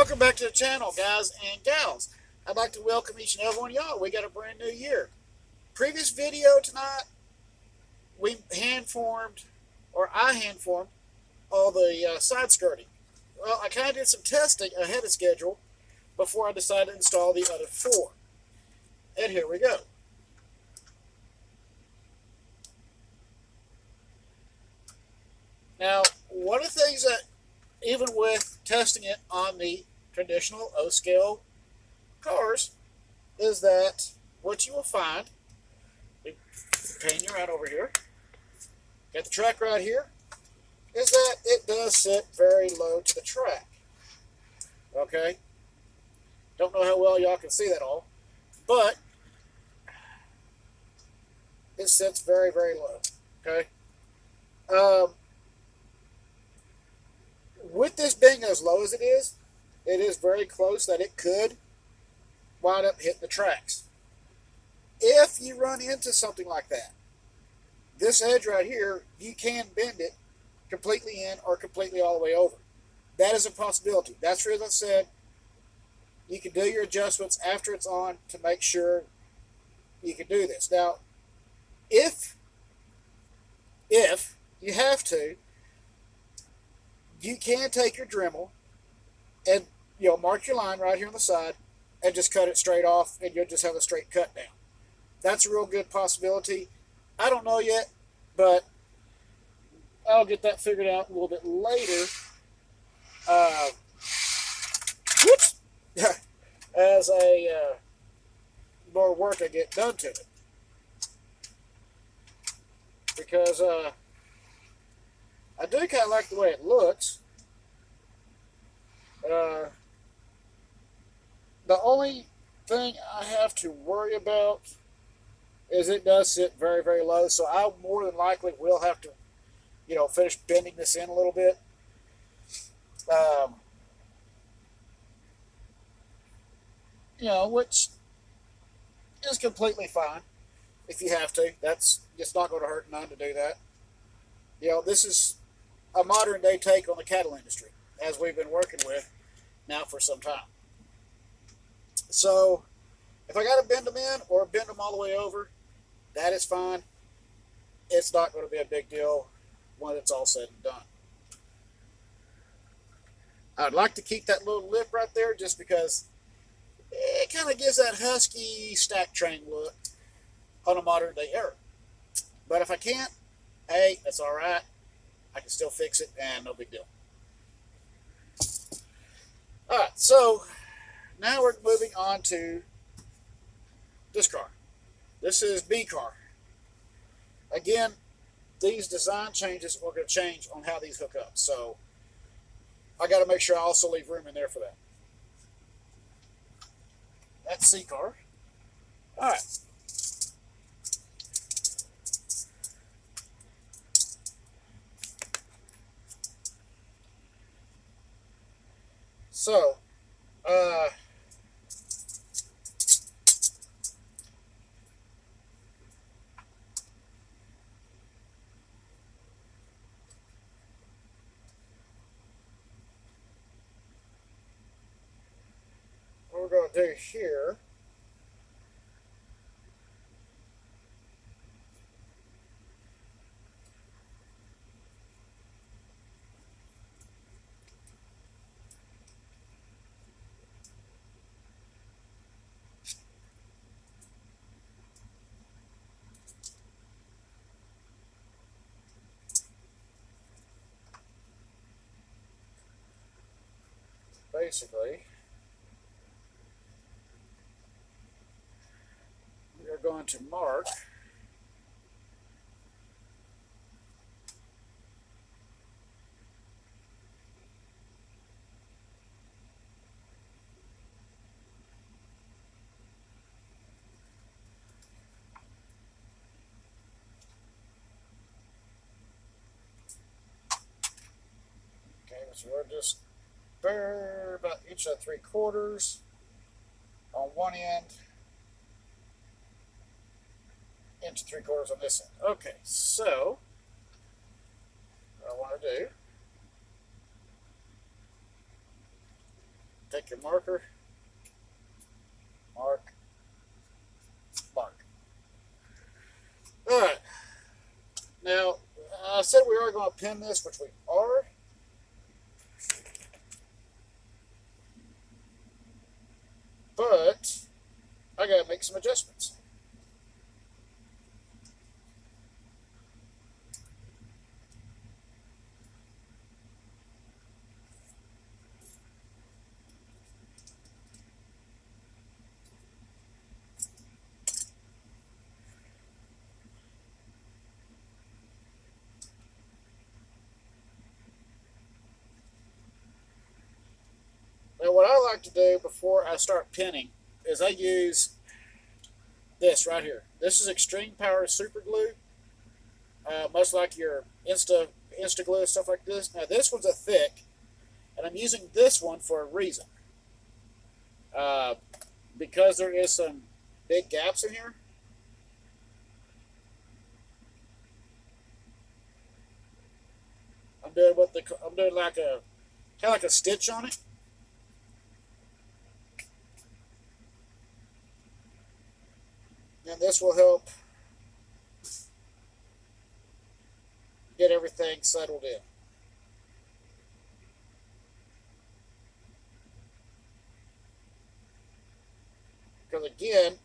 Welcome back to the channel, guys and gals. I'd like to welcome each and every one of y'all. We got a brand new year. Previous video tonight, I hand formed all the side skirting. Well, I kind of did some testing ahead of schedule before I decided to install the other four. And here we go. Now, one of the things that, even with testing it on the traditional O-scale cars, is that what you will find, pan you right over here, got the track right here, is that it does sit very low to the track. Okay? Don't know how well y'all can see that all, but it sits very, very low. Okay? With this being as low as it is very close that it could wind up hitting the tracks. If you run into something like that, this edge right here, you can bend it completely in or completely all the way over. That is a possibility. That's where I said you can do your adjustments after it's on to make sure you can do this. Now, if you have to, you can take your Dremel and mark your line right here on the side and just cut it straight off, and you'll just have a straight cut down. That's a real good possibility. I don't know yet, but I'll get that figured out a little bit later. Whoops! As more work I get done to it. Because I do kind of like the way it looks. The only thing I have to worry about is it does sit very, very low, so I more than likely will have to, finish bending this in a little bit. Which is completely fine if you have to. It's not going to hurt none to do that. This is a modern day take on the cattle industry, as we've been working with now for some time. So, if I got to bend them in or bend them all the way over, that is fine. It's not going to be a big deal when it's all said and done. I'd like to keep that little lip right there just because it kind of gives that husky stack train look on a modern day Arab. But if I can't, hey, that's all right. I can still fix it and no big deal. All right, so now we're moving on to this car. This is B car. Again, these design changes are going to change on how these hook up. So I got to make sure I also leave room in there for that. That's C car. All right. So, what we're going to do here, basically, we are going to mark so we're just about 1 3/4 on one end, 1 3/4 on this end. Okay, so what I want to do, take your marker, mark, mark. All right. Now, I said we are going to pin this, which we are. But I got to make some adjustments. Now, what I like to do before I start pinning is I use this right here. This is Extreme Power Super Glue, much like your Insta Glue, stuff like this. Now, this one's a thick, and I'm using this one for a reason. Because there is some big gaps in here. I'm doing like a kind of like a stitch on it. And this will help get everything settled in. Because again,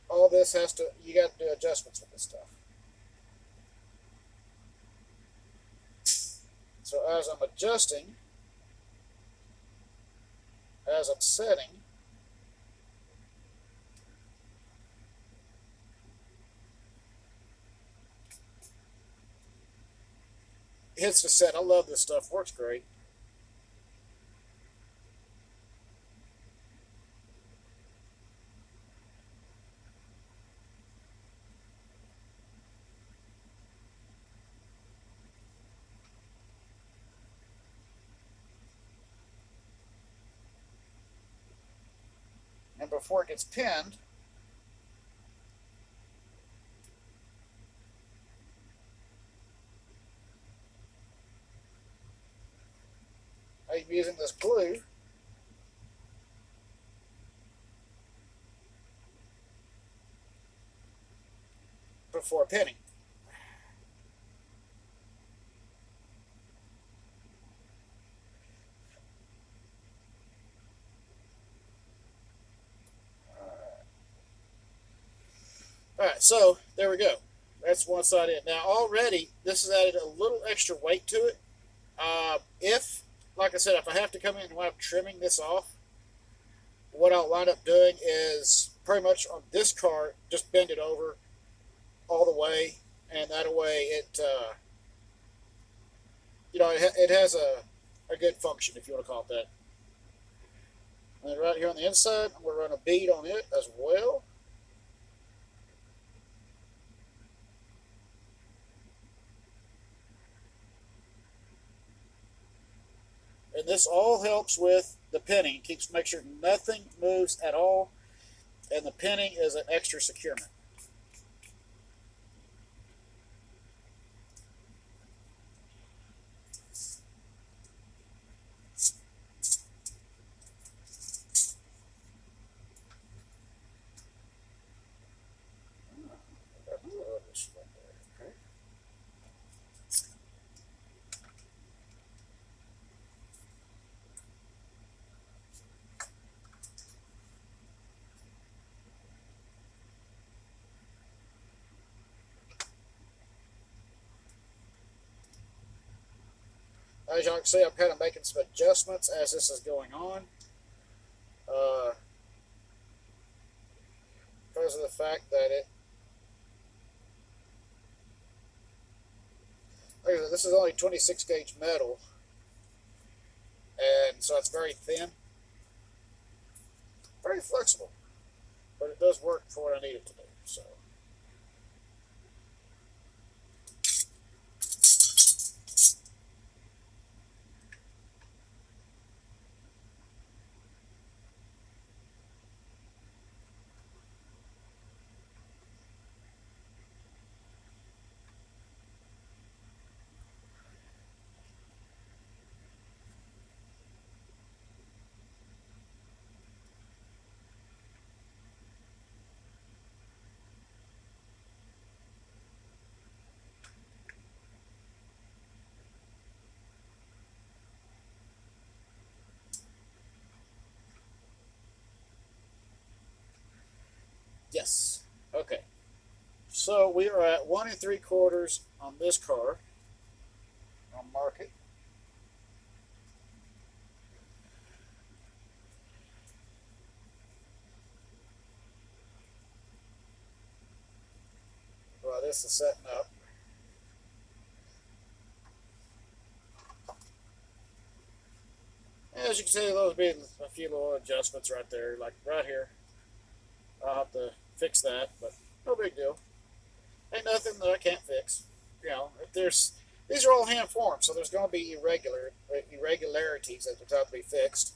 all this you got to do adjustments with this stuff. So as I'm adjusting, as I'm setting, it hits the set. I love this stuff. Works great. And before it gets pinned, I'm using this glue before pinning. Alright, so there we go. That's one side in. Now already, this has added a little extra weight to it. Like I said, if I have to come in and wind up trimming this off, what I'll wind up doing is pretty much on this cart, just bend it over all the way, and that way it has a good function, if you want to call it that. And then right here on the inside, I'm going to run a bead on it as well. And this all helps with the pinning. It keeps make sure nothing moves at all, and the pinning is an extra securement. As y'all can see, I'm kind of making some adjustments as this is going on. Because of the fact that this is only 26 gauge metal, and so it's very thin, very flexible, but it does work for what I need it to do. So. So we are at 1 3/4 on this car. I'll mark it. Well, this is setting up. As you can see, those be a few little adjustments right there, like right here. I'll have to fix that, but no big deal. Ain't nothing that I can't fix. You know, if there's these are all hand formed, so there's going to be irregularities that have to be fixed.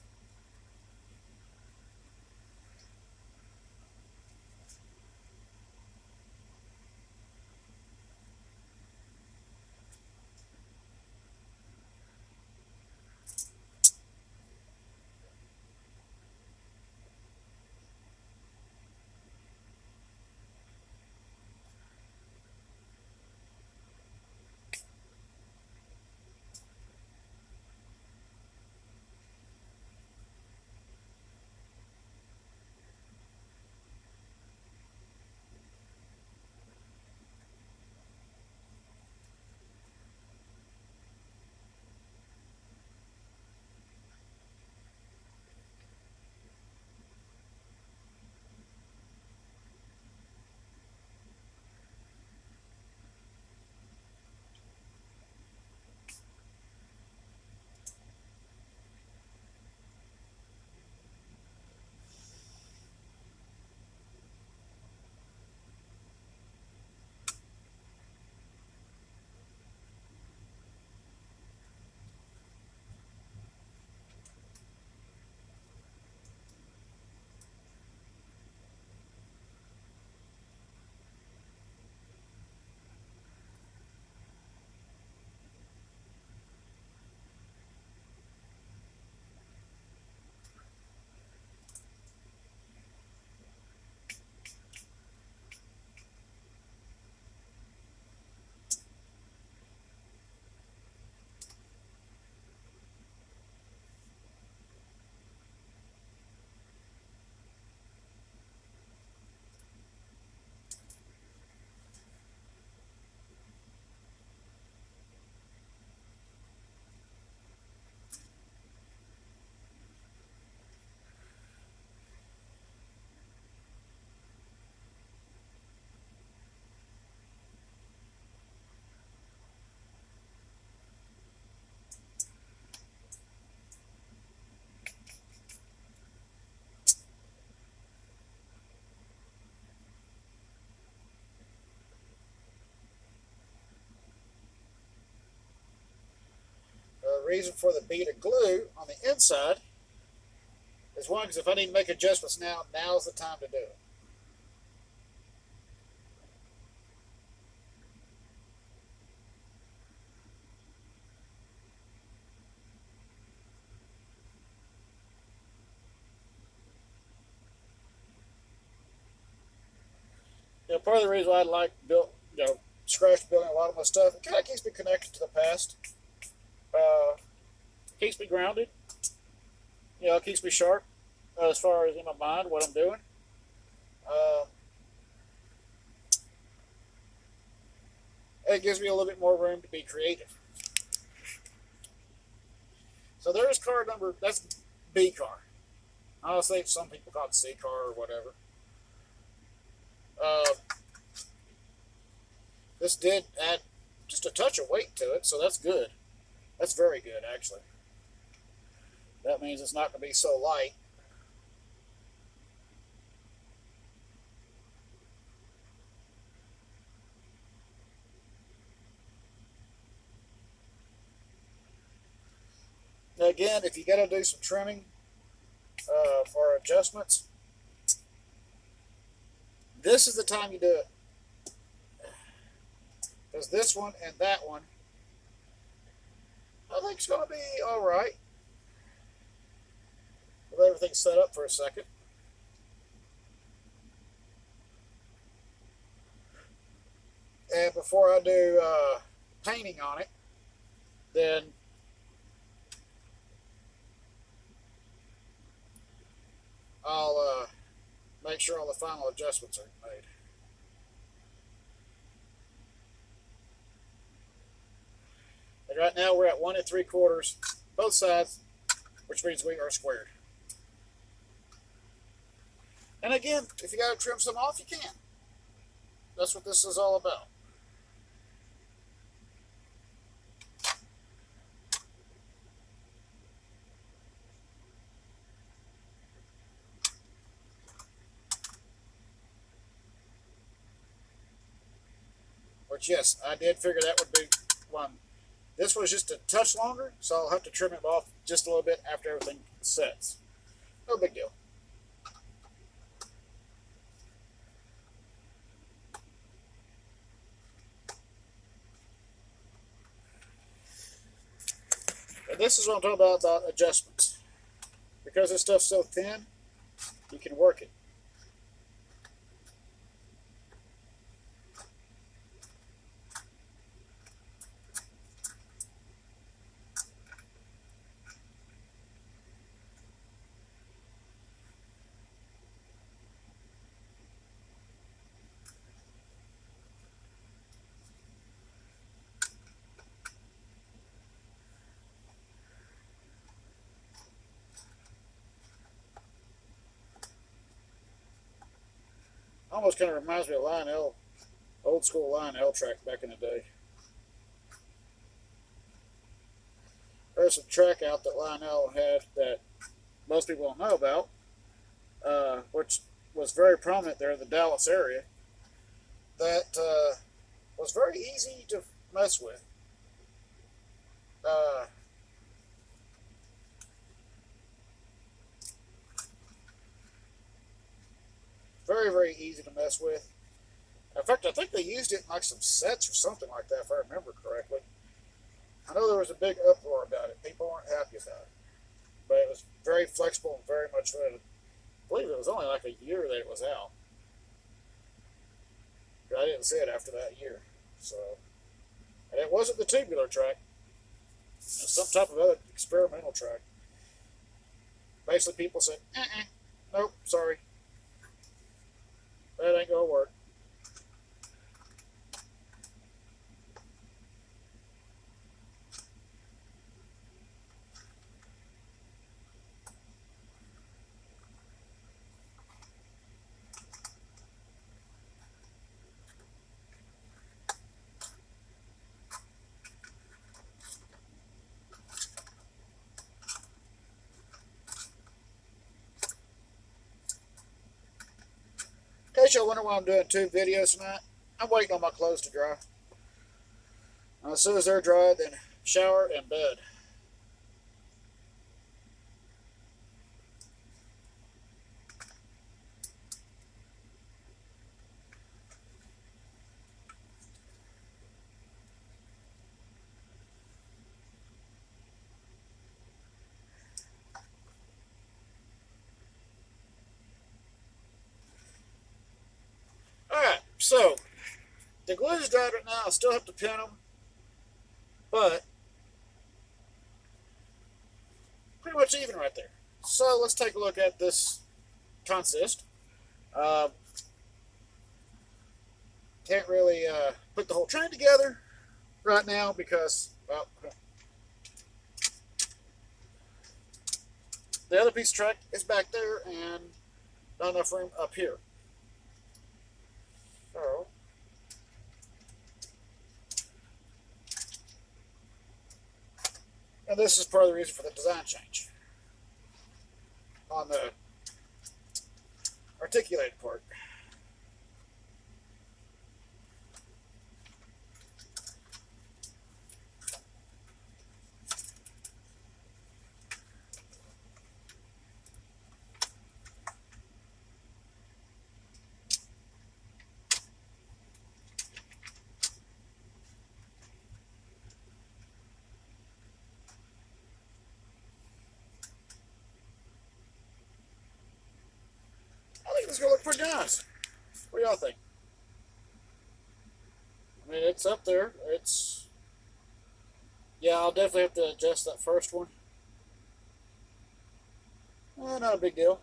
The reason for the bead of glue on the inside is one, because if I need to make adjustments now's the time to do it. Part of the reason why I like scratch building a lot of my stuff, it kind of keeps me connected to the past. Keeps me grounded. It keeps me sharp as far as in my mind what I'm doing. Uh, it gives me a little bit more room to be creative. So there's car number. That's B car. I'll say some people call it C car or whatever. Uh, this did add just a touch of weight to it, so that's good. That's very good, actually. That means it's not going to be so light. Now again, if you got to do some trimming for adjustments, this is the time you do it. Because this one and that one, I think it's going to be all right. With everything set up for a second. And before I do painting on it, then I'll make sure all the final adjustments are made. right now we're at 1 3/4, both sides, which means we are squared. And again, if you got to trim some off, you can. That's what this is all about. Which, yes, I did figure that would be one. This was just a touch longer, so I'll have to trim it off just a little bit after everything sets. No big deal. And this is what I'm talking about adjustments. Because this stuff's so thin, you can work it. Almost kind of reminds me of Lionel, old school Lionel track back in the day. There's a track out that Lionel had that most people don't know about, which was very prominent there in the Dallas area, that was very easy to mess with. Uh, very, very easy to mess with. In fact, I think they used it in like some sets or something like that, if I remember correctly. I know there was a big uproar about it. People weren't happy about it. But it was very flexible and very much good. I believe it was only like a year that it was out. I didn't see it after that year. So, and it wasn't the tubular track. It was some type of other experimental track. Basically, people said, nope, sorry. That ain't going to work. In case y'all wonder why I'm doing 2 videos tonight, I'm waiting on my clothes to dry. As soon as they're dry, then shower and bed. Alright, so the glue's dried right now. I still have to pin them, but pretty much even right there. So let's take a look at this consist. Can't really put the whole train together right now because, well, the other piece of track is back there and not enough room up here. So, and this is part of the reason for the design change on the articulated part. I think it's going to look pretty nice. What do y'all think? I mean, it's up there. It's, yeah, I'll definitely have to adjust that first one. Not a big deal.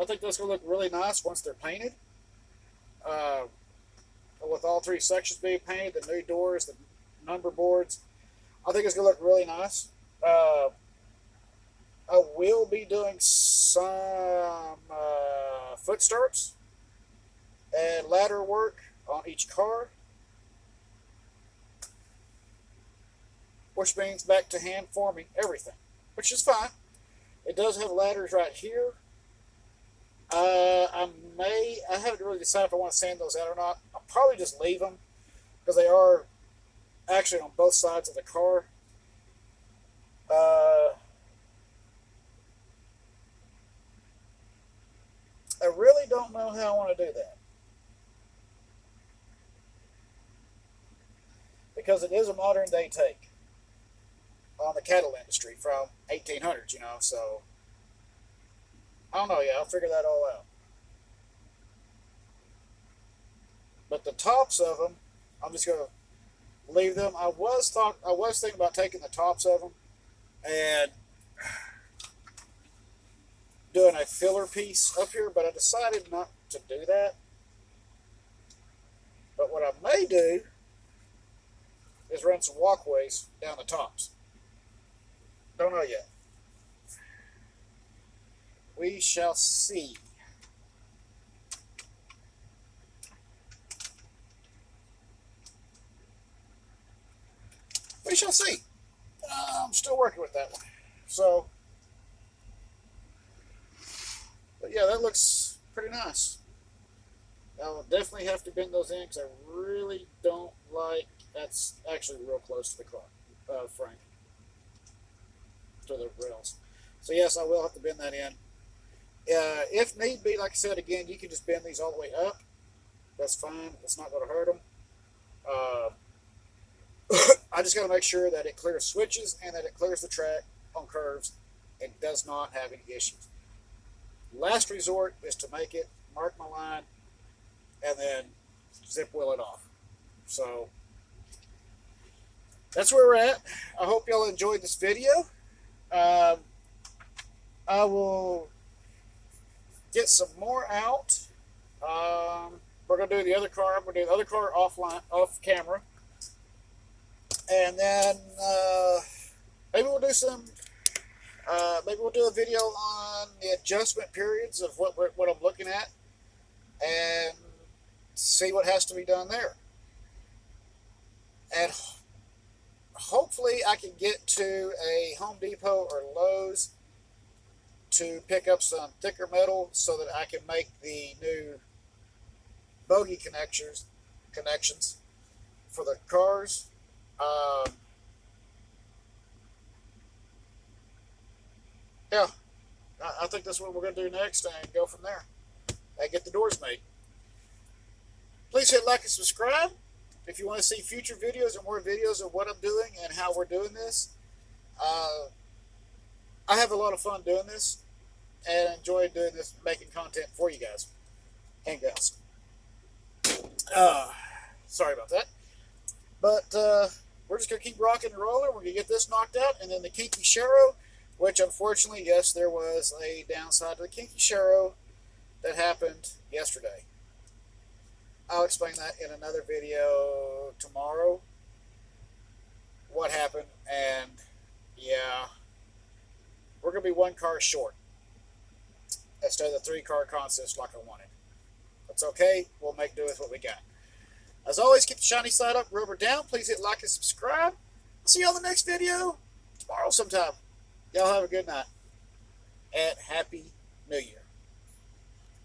I think that's going to look really nice once they're painted. With all three sections being painted, the new doors, the number boards, I think it's going to look really nice. I will be doing some foot stirrups and ladder work on each car, which means back to hand forming everything, which is fine. It does have ladders right here. I haven't really decided if I want to sand those out or not. I'll probably just leave them because they are actually on both sides of the car. I really don't know how I want to do that because it is a modern day take on the cattle industry from 1800s, so I don't know. Yeah, I'll figure that all out. But the tops of them, I'm just gonna leave them. I was thinking about taking the tops of them and doing a filler piece up here, but I decided not to do that. But what I may do is run some walkways down the tops. Don't know yet. We shall see. We shall see. I'm still working with that one. So, but yeah, that looks pretty nice. I'll definitely have to bend those in because I really don't like. That's actually real close to the car frame, to the rails. So yes, I will have to bend that in. If need be, like I said again, you can just bend these all the way up. That's fine. It's not going to hurt them. I just got to make sure that it clears switches and that it clears the track on curves and does not have any issues. Last resort is to make it, mark my line, and then zip wheel it off. So that's where we're at. I hope y'all enjoyed this video. I will get some more out. We're going to do the other car. I'm going to do the other car off camera. And then maybe we'll do some. Maybe we'll do a video on the adjustment periods of what I'm looking at, and see what has to be done there. And hopefully, I can get to a Home Depot or Lowe's to pick up some thicker metal so that I can make the new bogie connections for the cars. Yeah, I think that's what we're going to do next and go from there and get the doors made. Please hit like and subscribe if you want to see future videos or more videos of what I'm doing and how we're doing this. I have a lot of fun doing this and enjoy doing this, making content for you guys and gals. Sorry about that. But we're just going to keep rocking and rolling. We're going to get this knocked out. And then the Kinky Shero, which unfortunately, yes, there was a downside to the Kinky Shero that happened yesterday. I'll explain that in another video tomorrow, what happened. And yeah, we're going to be one car short instead of the 3-car consist like I wanted. That's okay. We'll make do with what we got. As always, keep the shiny side up, rubber down. Please hit like and subscribe. I'll see you on the next video tomorrow sometime. Y'all have a good night. And Happy New Year.